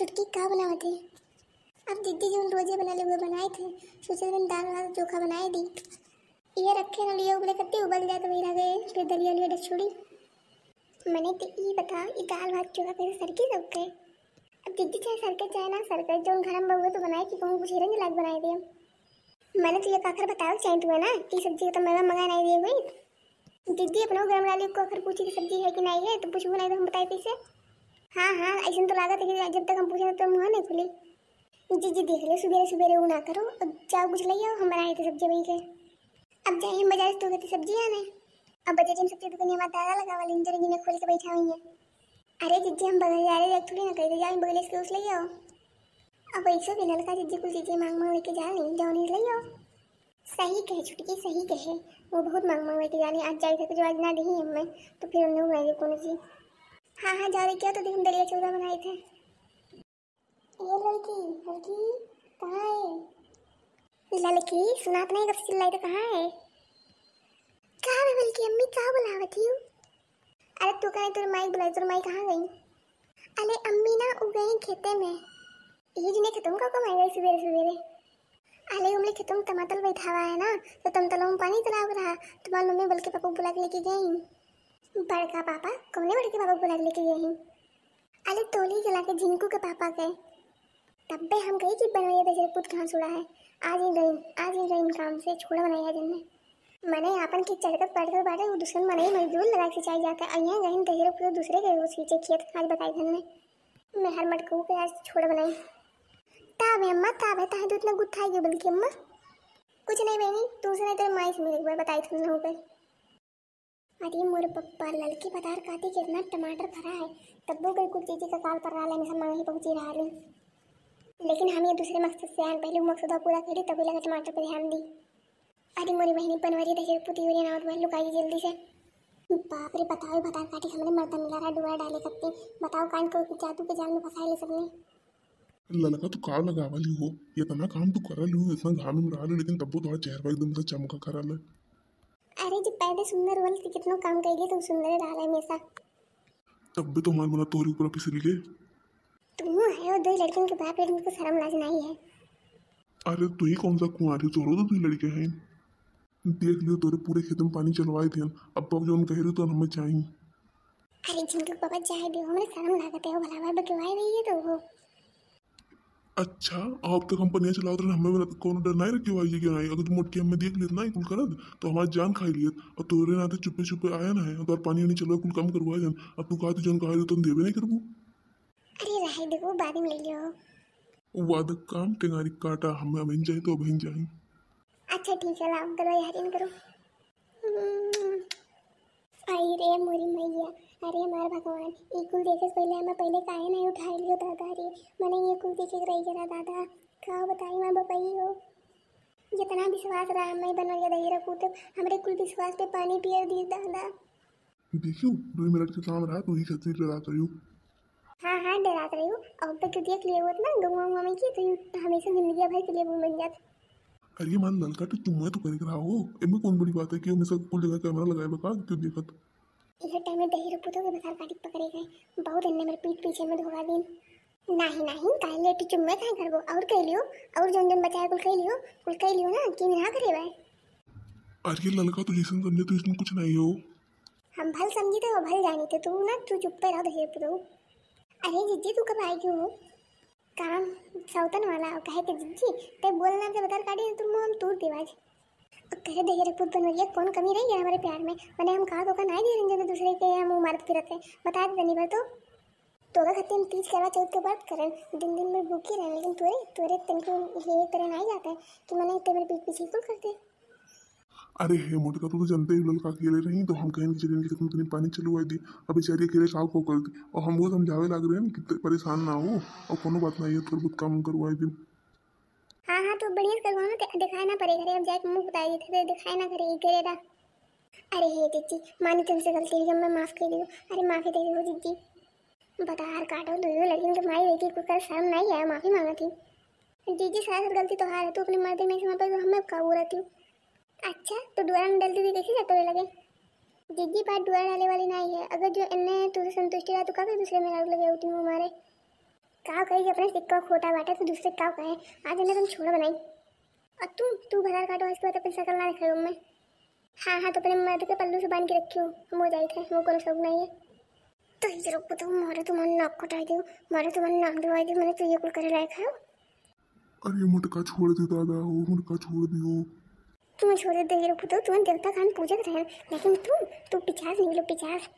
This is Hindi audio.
चुटकी का बनाए थे। अब दीदी जो रोजे बनाले हुए बनाए थे, सोचे दिन दाल वाल चोखा बनाए दी। ये रखे ना लिया उबले कत्ते उबल जाए तो वही रह गए, फिर दलिया लिया डस छोड़ी। मैंने तो ये बता ये दाल भात चोखा कैसे सरके सब गए। अब दीदी चाहे सरके चाहे ना सरके, जो घर में बहुए तो बनाए कि कहूँ कुछ हिरन लाग बनाए दिए। मैंने तो ये काकर बताया चाहे तुम्हें ना कि सब्जी तो मैं मंगा नहीं दिए हुई। दीदी अपना गर्म डाली को आखिर पूछी कि सब्जी है कि नहीं है, तो पूछू नहीं तो हम बताए कैसे। हाँ हाँ ऐसा तो लागत है कि जब तक हम पूछे तो मुँह नहीं खुली। जी जी देख लो सुबह सुबह वो ना करो और जाओ कुछ ले आओ, हम बनाए थे सब्जी वही के। अब जाए हम बाजार से तो कहते सब्जी आने। अब बजट में सब्जी दुकान में दादा लगा वाली इंजन जिन्हें खोल के बैठा हुई है। अरे जिज्जी हम बगल जा रहे थोड़ी ना कहीं जाओ बगल इसके उस ले आओ। अब ऐसा भी लड़का जिज्जी कुछ चीजें मांग मांग लेके जा रही जाओ नहीं ले आओ। सही कहे छुटकी सही कहे, वो बहुत मांग मांग लेके जा रही। आज जाए थे जो आज ना दी हमें तो फिर उन्हें हुआ कौन सी। हाँ हाँ जा रही क्या तो हम दलिया चूड़ा बनाए थे। ये लड़की लड़की कहाँ है? लड़की सुनात नहीं कब चिल्लाई तो कहाँ है? कहाँ है बल्कि अम्मी कहाँ बुलावत हूँ? अरे तू कहीं तेरी माई बुलाई, तेरी माई कहाँ गई? अरे अम्मी ना उ गई खेते में। ये जिन्हें खत्म का कमाई गई सवेरे सवेरे। अरे उमले खत्म टमाटर बैठा हुआ है ना तो तुम तलाव में पानी तलाव रहा, तुम्हारी मम्मी बल्कि पापा बुला के लेके गई। बड़का पापा कौन बड़के पापा बुला के लेके गई? अरे तोली जला के झिंकू के पापा गए। तब भी हम गई कि बनवाइए दशरथ पुत कहाँ छोड़ा है। आज ही गई काम से छोड़ा बनाया जन्ने। मैंने अपन की चढ़कर पढ़कर बाटे वो दुश्मन मने मजदूर लगा सिंचाई जाता है अइया गहन दहेर पूरे दूसरे के वो सींचे खेत आज बताई धन ने। मैं हर मटकू के आज छोड़ बनाई। ताब है अम्मा ताब है ताहे तो इतना गुत्था है बल्कि अम्मा कुछ नहीं बहनी तू से नहीं तेरे माई से मेरे एक बार बताई थी ना ऊपर। अरे मोर पप्पा लड़की पतार काटी कितना टमाटर भरा है तब वो कुछ चीज़ी का काल पर रहा है मैं मांग ही पहुंची रहा है। लेकिन हम ये दूसरे मकसद से आए पहले मकसद पूरा करी तभी लगा टमाटर पर ध्यान दी। अरे मोरी बहनी बनवारी दहेर पुती हुई ना और लुकाई जल्दी से। बाप रे बताओ बता काटी हमने मर्दा मिला रहा डुआ डाले करते बताओ कान को जादू के जाल में फंसा ले सबने। ललका तो का लगावली हो ये तना काम तो करल हो इतना घाम में रहा लेकिन तब तो चेहरा एकदम से चमका करल। अरे जब पहले सुंदर बोल कितना काम करिए तो सुंदर डाला हमेशा। तब भी तो हमारे मना तोहरी ऊपर फिसली ले। तुम आए हो दो लड़कियों के बाप लड़कियों को शर्म लाज नहीं है। अरे तू ही कौन सा कुंवारी चोरो तो तू लड़के हैं देख लियो तोरे पूरे खेत में पानी चलवाए थे अब तो जो कह रही तो हमें चाहिए। अरे जिनको पापा चाहे भी हमें शर्म लागत है भला भाई बकवाई रही है तो वो। अच्छा अब तक हम पनिया चला रहे हमें कौन डर नहीं रखी हुई कि नहीं अगर तुम मुटकी हमें देख लेते ना कुल करद तो हमारी जान खाई लिए और तोरे नाते चुपे चुपे आया ना है और पानी नहीं चलो कुल कम करवा जान अब तू कहा जो कहा तुम देवे नहीं करबू। अरे रहे देखो बाद में ले लियो। वाद काम टेंगारी काटा हमें बहन जाए तो बहन जाए। अच्छा ठीक है लाओ करो यार करो। आई रे मोरी मैया। अरे हमारे भगवान ये कुल देखे पहले हमें पहले काहे नहीं उठाई लियो दादा रे मैंने ये कुल देखे रही जरा दादा का बताई मैं बपई हो। जितना विश्वास रहा मैं बनवा दही रखूँ तो हमारे कुल विश्वास पे पानी पियर दिए दादा। देखियो 2 मिनट के काम रहा तू ही खतरी डरा रही। हाँ हाँ डरात रही हूँ अब तक तो देख लिए वो ना गवा मम्मी की तो हमेशा जिंदगी भर के लिए वो बन जाता। अरे मान ललका तो चुम्मा तो कर रहा हो इनमें कौन बड़ी बात है कि हमेशा कुल जगह कैमरा लगाए बका क्यों देखत। इस टाइम में दही रखूँ तो बसार काटी पकड़े गए बहुत अन्य मेरे पीठ पीछे में धोखा दिन। नहीं नहीं काहे लेटी चुम्मे काहे करबो और कह लियो और जन जन बचाए कुल कह लियो ना कि ना करे भाई। अरे ललका तो जैसे समझे तो इसमें कुछ नहीं हो। हम भल समझी थे वो भल जानी थे तू ना तू चुप पे रहो दही रखू। अरे जिज्जी तू कब आई क्यों हो काम सौतन वाला कहे थे जिज्जी ते बोलना के बता काटी तुम हम तूर दिवाज कहे दही रखू बनवरिया कौन कमी रही है हमारे प्यार में मैंने हम कहा धोखा नहीं दे रहे दूसरे के हम मारते फिरते बता दे धनी भर तो खाते हम 30 करवा चौथ के बाद करें दिन दिन में भूखी रहे लेकिन तोरे तनको ये तरह नहीं जाता है कि मैंने तेरे पीठ पीछे कुल करते। अरे हे मोटका तो जानते ही ललका अकेले रही तो हम कहें चलेंगे कि तुम पानी चलवाई दी अब बेचारी अकेले काव को कर दी और हम वो समझावे लग रहे हैं कि परेशान ना हो और कोनो बात नहीं है थोड़ा बहुत काम करवाई दी। हाँ हाँ तो बढ़िया करवाओ ना दिखाए ना पड़ेगा अब जाके मुँह बताई थे दिखाए ना करे करेगा। अरे हे दीदी मानी तुमसे गलती है जब मैं माफ़ कर दी अरे माफ़ी दे दो दीदी बता हर काटो दो लड़कियों के माई बेटी को कर शर्म नहीं आया माफ़ी मांगा थी। दीदी सारा गलती तो हार है तू अपनी मर्दी में समय पर हमें काबू रहती हूँ। अच्छा तो डुआ में डलती थी कैसे जाते लगे दीदी बात डुआ डाले वाली नहीं है अगर जो इन्हें तुझे संतुष्टि रहा तो काफी दूसरे में आग लगे होती हूँ हमारे। काव कही कि अपने सिक्का खोटा बाटा तो दूसरे काव कहे आज ने तुम छोड़ बनाई। और तू भरार काटो इसके बाद अपनी शकल ना दिखाई रूम में। हाँ तो अपने मर्द के पल्लू से बांध के रखियो, हम हो जाए थे वो कोनो शौक नहीं है। तो ये रुको तो मारे तुम्हारे नाक कटाई दो, मारे तुम्हारे नाक दवाई दो, मैंने तो ये कुल करे लायक है। अरे मुटका छोड़ दो दादा, वो मुटका छोड़ दियो। तुम्हें छोड़ दे ये रुको तो तुम्हें देवता खान पूजक रहे, लेकिन तू पिचास निकलो पिचास।